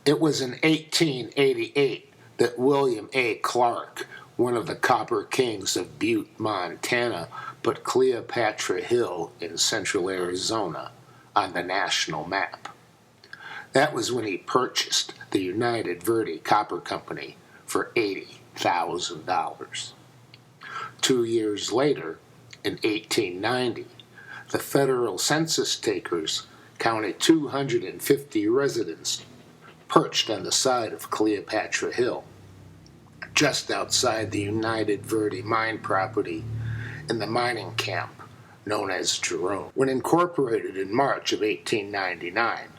It was in 1888 that William A. Clark, one of the copper kings of Butte, Montana, put Cleopatra Hill in central Arizona on the national map. That was when he purchased the United Verde Copper Company for $80,000. 2 years later, in 1890, the federal census takers counted 250 residents perched on the side of Cleopatra Hill, just outside the United Verde mine property in the mining camp known as Jerome. When incorporated in March of 1899,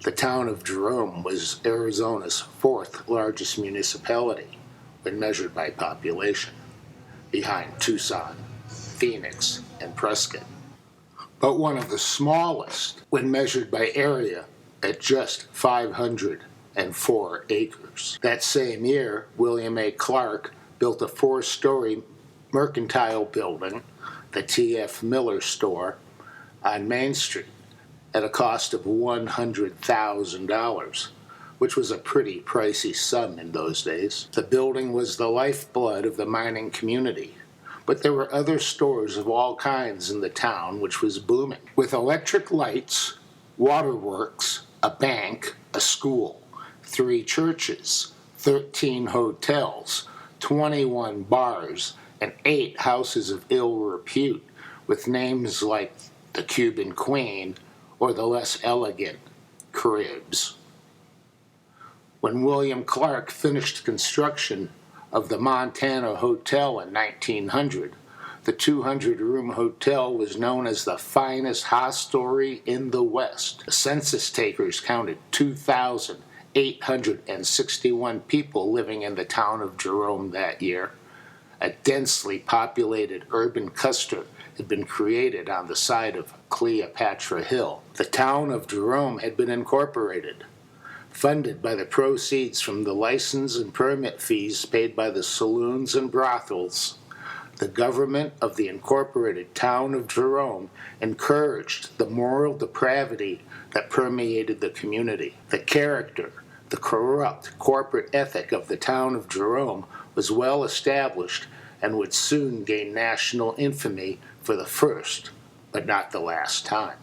the town of Jerome was Arizona's fourth largest municipality when measured by population, behind Tucson, Phoenix, and Prescott, but one of the smallest when measured by area at just 504 acres. That same year, William A. Clark built a 4-story mercantile building, the T.F. Miller Store, on Main Street at a cost of $100,000, which was a pretty pricey sum in those days. The building was the lifeblood of the mining community, but there were other stores of all kinds in the town which was booming, with electric lights, waterworks, a bank, a school, 3 churches, 13 hotels, 21 bars, and 8 houses of ill repute, with names like the Cuban Queen or the less elegant Cribs. When William Clark finished construction of the Montana Hotel in 1900, the 200-room hotel was known as the finest hostelry in the West. The census takers counted 2,861 people living in the town of Jerome that year. A densely populated urban cluster had been created on the side of Cleopatra Hill. The town of Jerome had been incorporated, funded by the proceeds from the license and permit fees paid by the saloons and brothels. The government of the incorporated town of Jerome encouraged the moral depravity that permeated the community. The character, the corrupt corporate ethic of the town of Jerome was well established and would soon gain national infamy for the first, but not the last time.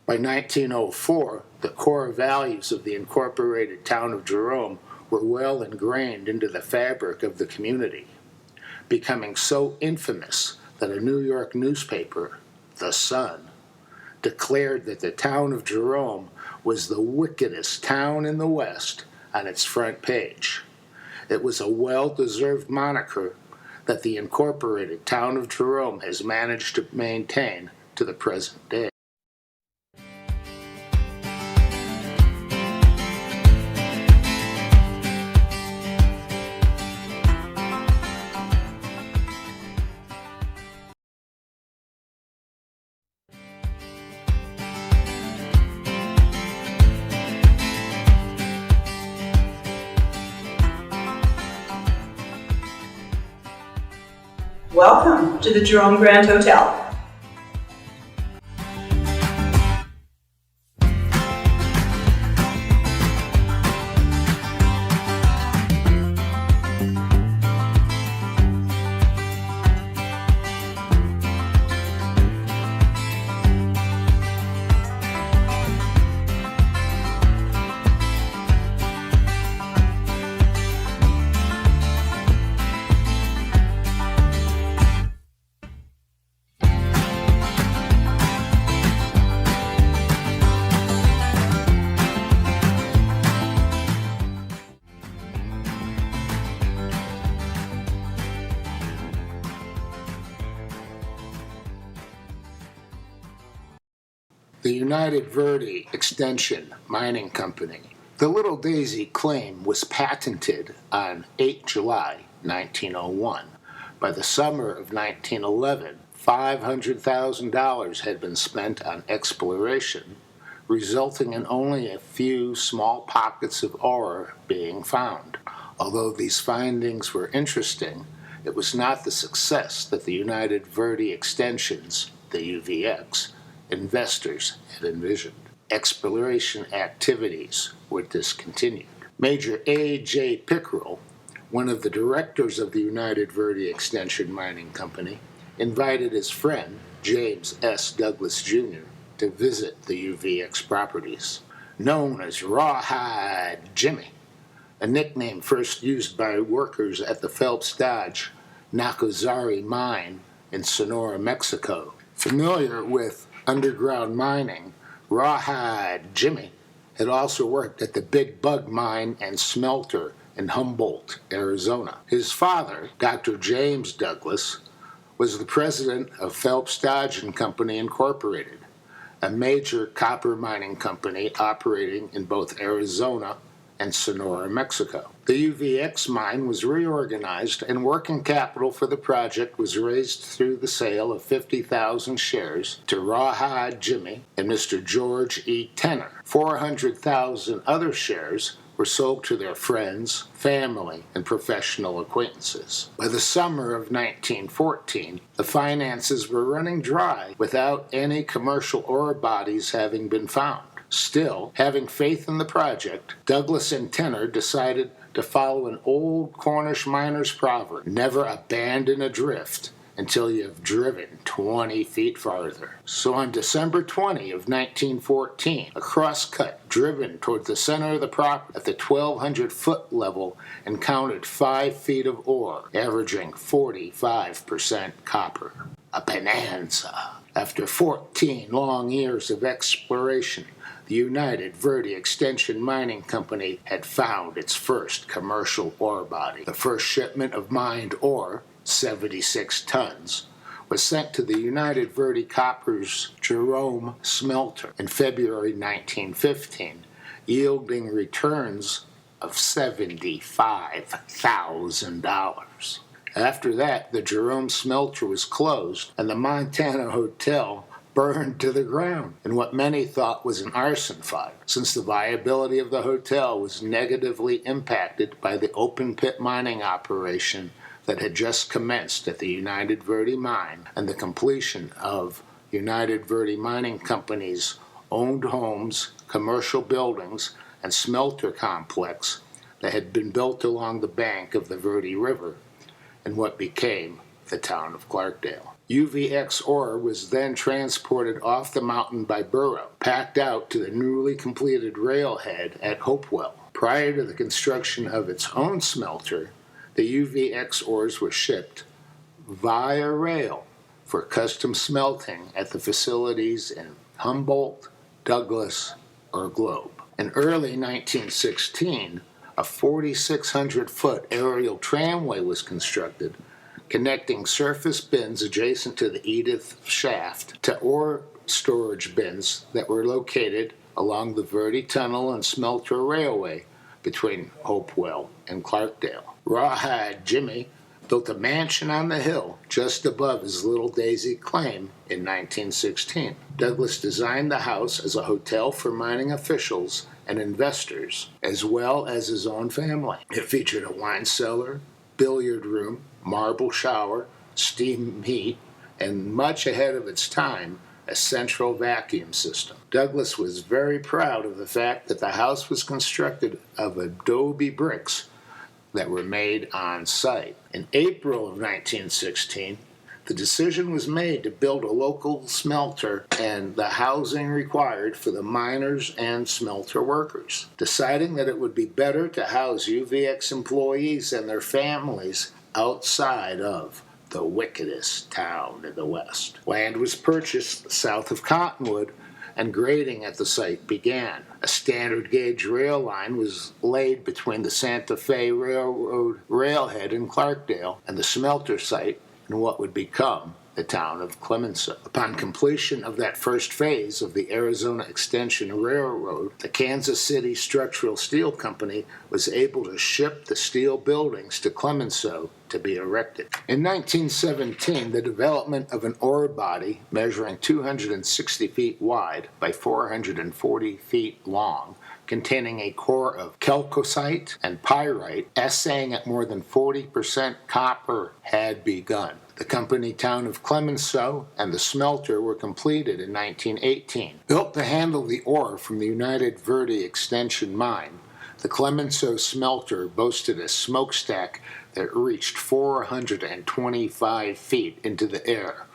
By 1904, the core values of the incorporated town of Jerome were well ingrained into the fabric of the community, becoming so infamous that a New York newspaper, The Sun, declared that the town of Jerome was the wickedest town in the West on its front page. It was a well-deserved moniker that the incorporated town of Jerome has managed to maintain to the present day. Welcome to the Jerome Grand Hotel. The United Verde Extension mining company. The Little Daisy claim was patented on 8 July 1901. By the summer of 1911, $500,000 had been spent on exploration, resulting in only a few small pockets of ore being found. Although these findings were interesting, it was not the success that the United Verde Extensions, the UVX, investors had envisioned. exploration activities were discontinued. Major A.J. Pickerel, one of the directors of the United Verde Extension Mining Company, invited his friend, James S. Douglas Jr., to visit the UVX properties. Known as Rawhide Jimmy, a nickname first used by workers at the Phelps Dodge Nacozari mine in Sonora, Mexico. Familiar with underground mining, Rawhide Jimmy had also worked at the Big Bug mine and smelter in Humboldt, Arizona. His father, Dr. James Douglas, was the president of Phelps Dodge and Company Incorporated, a major copper mining company operating in both Arizona and Sonora, Mexico. The UVX mine was reorganized, and working capital for the project was raised through the sale of 50,000 shares to Rawhide Jimmy and Mr. George E. Tenner. 400,000 other shares were sold to their friends, family, and professional acquaintances. By the summer of 1914, the finances were running dry without any commercial ore bodies having been found. Still, having faith in the project, Douglas and Tenner decided to follow an old Cornish miner's proverb, never abandon a drift until you've driven 20 feet farther. So on December 20 of 1914, a crosscut driven toward the center of the property at the 1,200-foot level encountered 5 feet of ore, averaging 45% copper. A bonanza. After 14 long years of exploration, the United Verde Extension Mining Company had found its first commercial ore body. The first shipment of mined ore, 76 tons, was sent to the United Verde Copper's Jerome smelter in February 1915, yielding returns of $75,000. After that, the Jerome smelter was closed, and the Montana Hotel burned to the ground in what many thought was an arson fire, since the viability of the hotel was negatively impacted by the open-pit mining operation that had just commenced at the United Verde mine and the completion of United Verde Mining Company's owned homes, commercial buildings, and smelter complex that had been built along the bank of the Verde River in what became the town of Clarkdale. UVX ore was then transported off the mountain by burro, packed out to the newly completed railhead at Hopewell. Prior to the construction of its own smelter, the UVX ores were shipped via rail for custom smelting at the facilities in Humboldt, Douglas, or Globe. In early 1916, a 4,600-foot aerial tramway was constructed, connecting surface bins adjacent to the Edith shaft to ore storage bins that were located along the Verde Tunnel and Smelter Railway between Hopewell and Clarkdale. Rawhide Jimmy built a mansion on the hill just above his Little Daisy claim in 1916. Douglas designed the house as a hotel for mining officials and investors, as well as his own family. It featured a wine cellar, billiard room, marble shower, steam heat, and much ahead of its time, a central vacuum system. Douglas was very proud of the fact that the house was constructed of adobe bricks that were made on site. In April of 1916, the decision was made to build a local smelter and the housing required for the miners and smelter workers, deciding that it would be better to house UVX employees and their families outside of the wickedest town in the West. Land was purchased south of Cottonwood, and grading at the site began. A standard gauge rail line was laid between the Santa Fe Railroad railhead in Clarkdale and the smelter site in what would become the town of Clemenceau. Upon completion of that first phase of the Arizona Extension Railroad, the Kansas City Structural Steel Company was able to ship the steel buildings to Clemenceau to be erected. In 1917, the development of an ore body measuring 260 feet wide by 440 feet long, containing a core of chalcocite and pyrite, assaying at more than 40% copper, had begun. The company town of Clemenceau and the smelter were completed in 1918. Built to handle the ore from the United Verde Extension mine, the Clemenceau smelter boasted a smokestack that reached 425 feet into the air,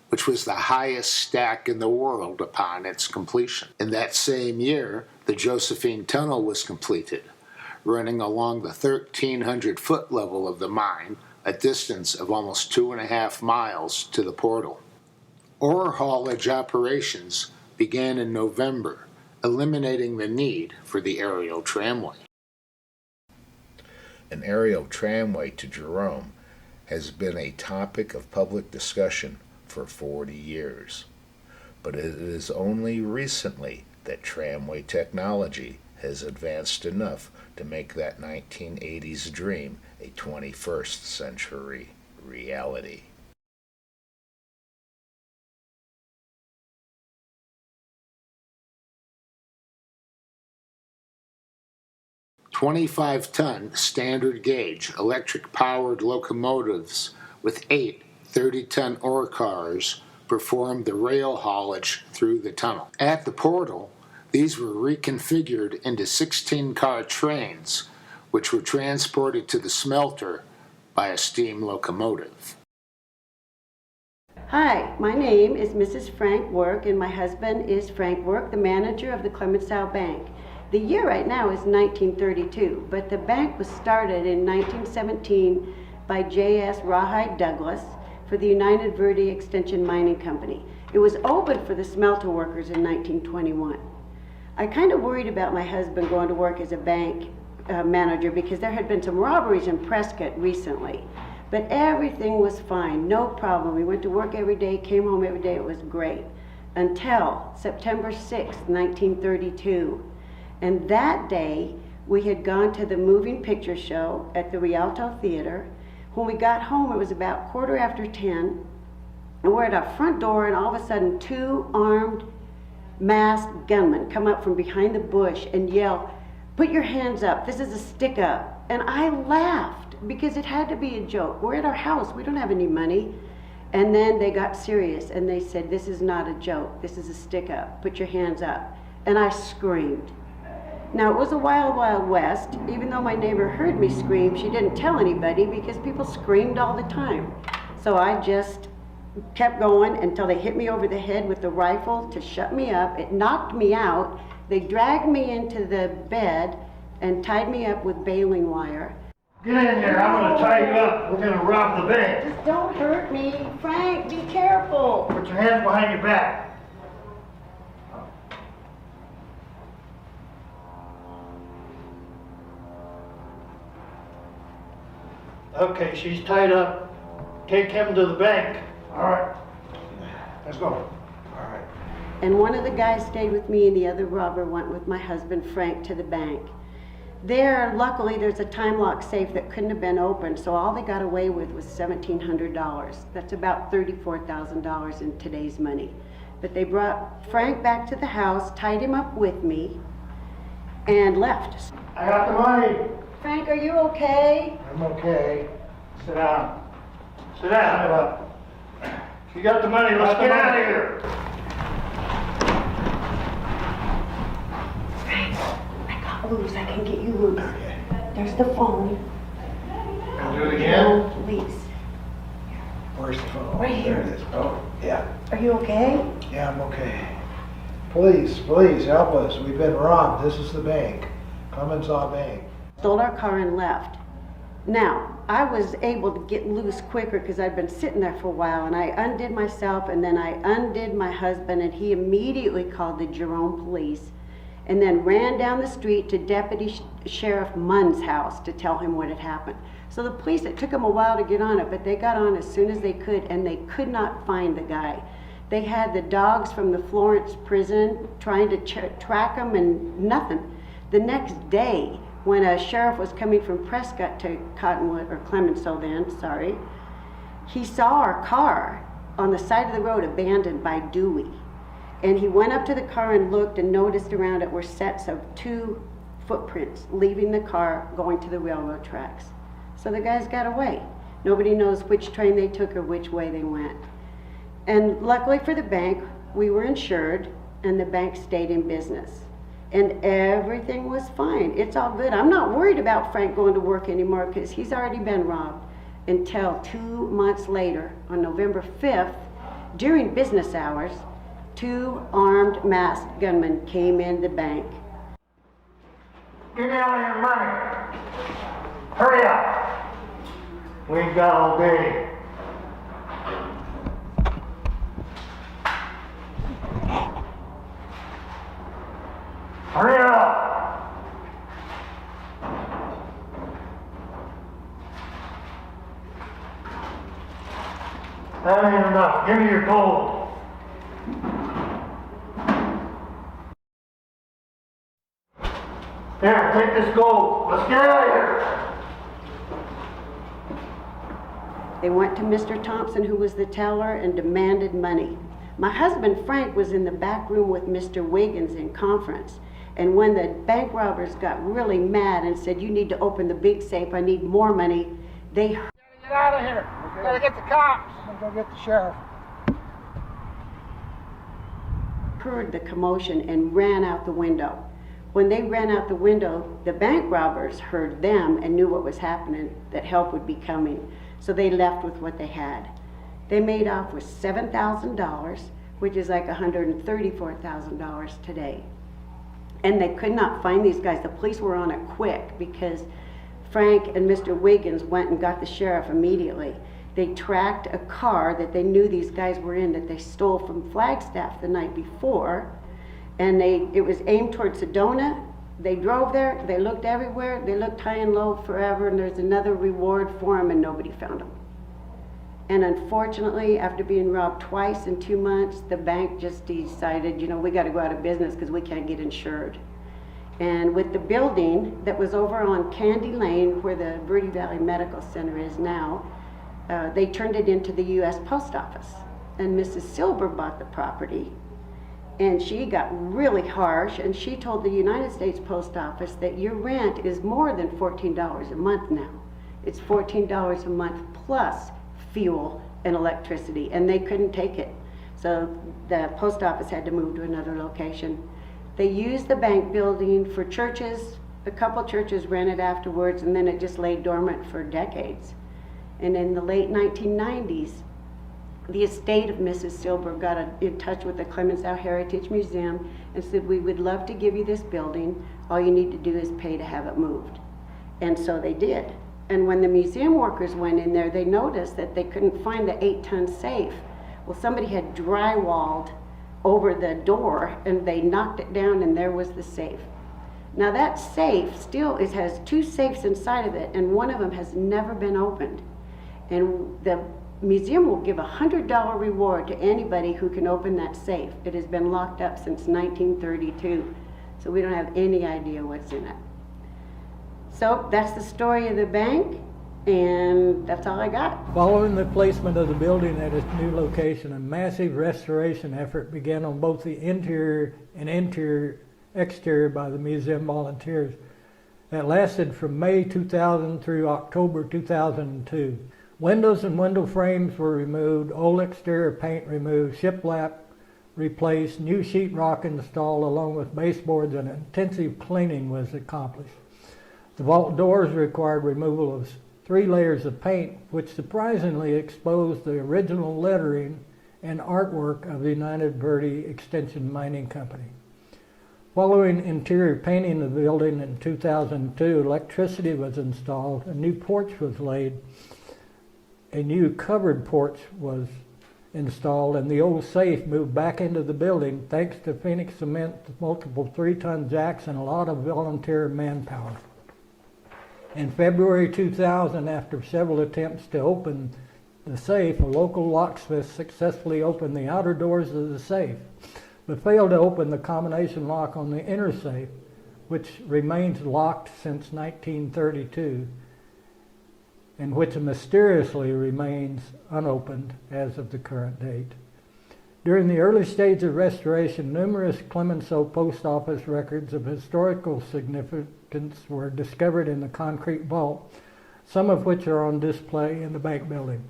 which was the highest stack in the world upon its completion. In that same year, the Josephine Tunnel was completed, running along the 1,300-foot level of the mine, a distance of almost 2.5 miles to the portal. Ore haulage operations began in November, eliminating the need for the aerial tramway. An aerial tramway to Jerome has been a topic of public discussion for 40 years, but it is only recently that tramway technology has advanced enough to make that 1980s dream a 21st century reality. "25-ton standard gauge electric-powered locomotives with 8 30-ton ore cars performed the rail haulage through the tunnel. At the portal, these were reconfigured into 16-car trains, which were transported to the smelter by a steam locomotive." Hi, my name is Mrs. Frank Work, and my husband is Frank Work, the manager of the Clemenceau Bank. The year right now is 1932, but the bank was started in 1917 by J.S. Rawhide Douglas for the United Verde Extension Mining Company. It was opened for the smelter workers in 1921. I kind of worried about my husband going to work as a bank manager because there had been some robberies in Prescott recently. But everything was fine, no problem. We went to work every day, came home every day, it was great. Until September 6th, 1932. And that day, we had gone to the moving picture show at the Rialto Theater. When we got home, it was about 10:15, and we're at our front door, and all of a sudden, 2 armed, masked gunmen come up from behind the bush and yell, "Put your hands up, this is a stick-up." And I laughed, because it had to be a joke. We're at our house, we don't have any money. And then they got serious, and they said, "This is not a joke, this is a stick-up, put your hands up." And I screamed. Now, it was a wild, wild west. Even though my neighbor heard me scream, she didn't tell anybody because people screamed all the time. So I just kept going until they hit me over the head with the rifle to shut me up. It knocked me out. They dragged me into the bed and tied me up with baling wire. Get in here, I'm gonna tie you up. We're gonna rob the bank. Just don't hurt me. Frank, be careful. Put your hands behind your back. Okay, she's tied up. Take him to the bank. All right. Let's go. All right. And one of the guys stayed with me and the other robber went with my husband Frank to the bank. There, luckily, there's a time lock safe that couldn't have been opened, so all they got away with was $1,700. That's about $34,000 in today's money. But they brought Frank back to the house, tied him up with me, and left. I got the money. Frank, are you okay? I'm okay. Sit down. Sit down. Sit up. You got the money. Let's get out of here. Frank, I got loose. I can get you loose. Okay. There's the phone. I'll do it again. Please. Where's the phone? Right here. There it is. Oh, yeah. Are you okay? Yeah, I'm okay. Please, help us. We've been robbed. This is the bank. Clemenceau Bank. Stole our car and left. Now, I was able to get loose quicker because I'd been sitting there for a while, and I undid myself, and then I undid my husband, and he immediately called the Jerome police, and then ran down the street to Deputy Sheriff Munn's house to tell him what had happened. So the police, it took them a while to get on it, but they got on as soon as they could, and they could not find the guy. They had the dogs from the Florence prison trying to track him, and nothing. The next day, when a sheriff was coming from Prescott to Cottonwood, or Clemenceau then, sorry, he saw our car on the side of the road abandoned by Dewey. And he went up to the car and looked and noticed around it were sets of 2 footprints leaving the car going to the railroad tracks. So the guys got away. Nobody knows which train they took or which way they went. And luckily for the bank, we were insured and the bank stayed in business. And everything was fine. It's all good. I'm not worried about Frank going to work anymore because he's already been robbed, until 2 months later, on November 5th, during business hours, 2 armed masked gunmen came in the bank. Give me all your money. Hurry up. We ain't got all day. Hurry up. That ain't enough. Give me your gold. Here, take this gold. Let's get out of here. They went to Mr. Thompson, who was the teller, and demanded money. My husband, Frank, was in the back room with Mr. Wiggins in conference. And when the bank robbers got really mad and said, "You need to open the big safe, I need more money," they Get out of here. Okay. Gotta get the cops. I'm gonna go get the sheriff. heard the commotion and ran out the window. When they ran out the window, the bank robbers heard them and knew what was happening, that help would be coming. So they left with what they had. They made off with $7,000, which is like $134,000 today. And they could not find these guys. The police were on it quick because Frank and Mr. Wiggins went and got the sheriff immediately. They tracked a car that they knew these guys were in that they stole from Flagstaff the night before. And it was aimed towards Sedona. They drove there, they looked everywhere, they looked high and low forever, and there's another reward for them, and nobody found them. And unfortunately, after being robbed twice in 2 months, the bank just decided, we got to go out of business because we can't get insured. And with the building that was over on Candy Lane, where the Verde Valley Medical Center is now, they turned it into the U.S. Post Office. And Mrs. Silber bought the property. And she got really harsh, and she told the United States Post Office that your rent is more than $14 a month now. It's $14 a month plus fuel and electricity, and they couldn't take it. So the post office had to move to another location. They used the bank building for churches. A couple churches rented afterwards, and then it just lay dormant for decades. And in the late 1990s, the estate of Mrs. Silber got in touch with the Clemenceau Heritage Museum and said, "We would love to give you this building. All you need to do is pay to have it moved." And so they did. And when the museum workers went in there, they noticed that they couldn't find the 8-ton safe. Well, somebody had drywalled over the door, and they knocked it down, and there was the safe. Now that safe still has 2 safes inside of it, and one of them has never been opened. And the museum will give a $100 reward to anybody who can open that safe. It has been locked up since 1932, so we don't have any idea what's in it. So that's the story of the bank, and that's all I got. Following the placement of the building at its new location, a massive restoration effort began on both the interior and exterior by the museum volunteers. That lasted from May 2000 through October 2002. Windows and window frames were removed, old exterior paint removed, shiplap replaced, new sheetrock installed, along with baseboards, and intensive cleaning was accomplished. The vault doors required removal of 3 layers of paint, which surprisingly exposed the original lettering and artwork of the United Verde Extension Mining Company. Following interior painting of the building in 2002, electricity was installed, a new porch was laid, a new covered porch was installed, and the old safe moved back into the building thanks to Phoenix Cement, multiple 3-ton jacks, and a lot of volunteer manpower. In February 2000, after several attempts to open the safe, a local locksmith successfully opened the outer doors of the safe, but failed to open the combination lock on the inner safe. which remains locked since 1932 and which mysteriously remains unopened as of the current date. During the early stage of restoration, numerous Clemenceau post office records of historical significance were discovered in the concrete vault, some of which are on display in the bank building.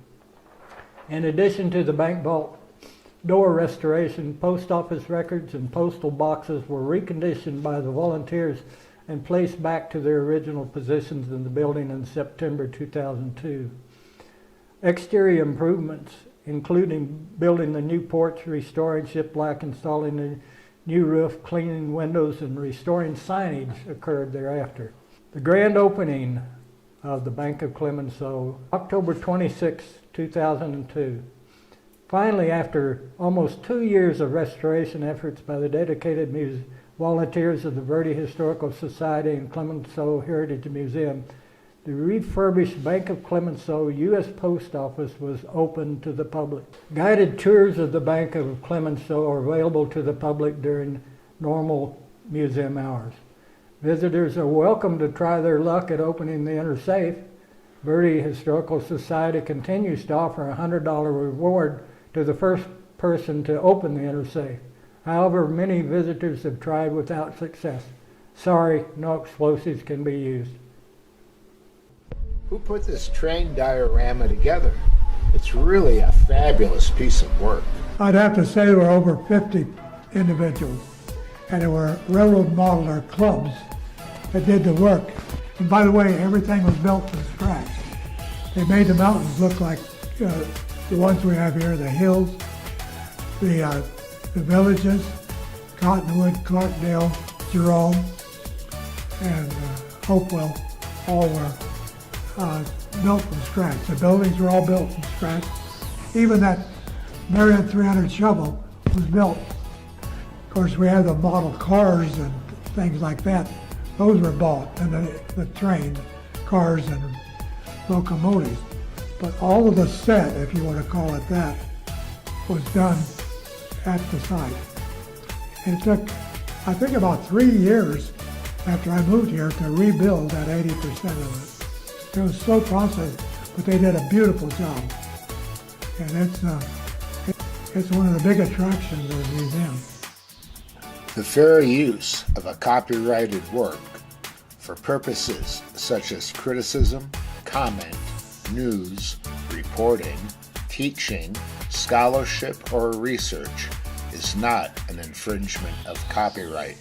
In addition to the bank vault door restoration, post office records and postal boxes were reconditioned by the volunteers and placed back to their original positions in the building in September 2002. Exterior improvements, including building the new porch, restoring shiplap, installing a new roof, cleaning windows, and restoring signage, occurred thereafter. The grand opening of the Bank of Clemenceau, October 26, 2002. Finally, after almost 2 years of restoration efforts by the dedicated volunteers of the Verde Historical Society and Clemenceau Heritage Museum, the refurbished Bank of Clemenceau U.S. Post Office was opened to the public. Guided tours of the Bank of Clemenceau are available to the public during normal museum hours. Visitors are welcome to try their luck at opening the inner safe. Verde Historical Society continues to offer a $100 reward to the first person to open the inner safe. However, many visitors have tried without success. Sorry, no explosives can be used. Who put this train diorama together? It's really a fabulous piece of work. I'd have to say there were over 50 individuals, and there were railroad modeler clubs that did the work. And by the way, everything was built from scratch. They made the mountains look like the ones we have here, the hills, the villages, Cottonwood, Clarkdale, Jerome, and Hopewell, all were built from scratch. The buildings were all built from scratch. Even that Marion 300 shovel was built. Of course, we have the model cars and things like that. Those were bought, and the trains, cars, and locomotives. But all of the set, if you want to call it that, was done at the site. And it took, I think, about 3 years after I moved here to rebuild that 80% of it. It was slow process, but they did a beautiful job. And it's one of the big attractions of the museum. The fair use of a copyrighted work for purposes such as criticism, comment, news, reporting, teaching, scholarship, or research is not an infringement of copyright.